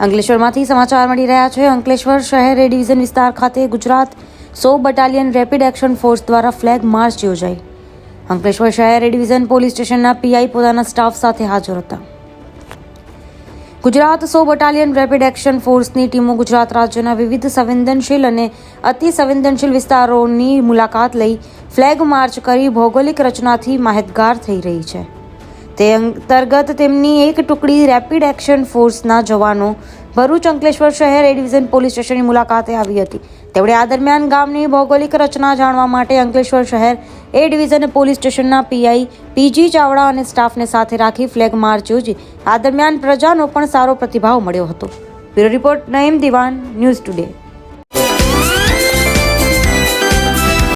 અંકલેશ્વરમાંથી સમાચાર મળી રહ્યા છે। અંકલેશ્વર શહેર એ ડિવિઝન વિસ્તાર ખાતે Gujarat 100 battalion rapid action force દ્વારા ફ્લેગ માર્ચ યોજાઈ। અંકલેશ્વર શહેર એ ડિવિઝન પોલીસ સ્ટેશનના પીઆઈ પોતાના સ્ટાફ સાથે હાજર હતા। ગુજરાત 100 બટાલિયન રેપિડ એક્શન ફોર્સની ટીમો ગુજરાત રાજ્યના વિવિધ સંવેદનશીલ અને અતિ સંવેદનશીલ વિસ્તારોની મુલાકાત લઈ ફ્લેગ માર્ચ કરી ભૌગોલિક રચનાથી માહિતગાર થઈ રહી છે। તે અંતર્ગત તેમની એક ટુકડી રેપિડ એક્શન ફોર્સના જવાનો ભરૂચ અંકલેશ્વર શહેર એ ડિવિઝન પોલીસ સ્ટેશનની મુલાકાતે આવી હતી। તેમણે આ દરમિયાન ગામની ભૌગોલિક રચના જાણવા માટે અંકલેશ્વર શહેર એ ડિવિઝન પોલીસ સ્ટેશનના પીઆઈ પીજી ચાવડા અને સ્ટાફને સાથે રાખી ફ્લેગ માર્ચ યોજી। આ દરમિયાન પ્રજાનો પણ સારો પ્રતિભાવ મળ્યો હતો। બ્યુરો રિપોર્ટ નઈમ દિવાન, ન્યૂઝ ટુડે।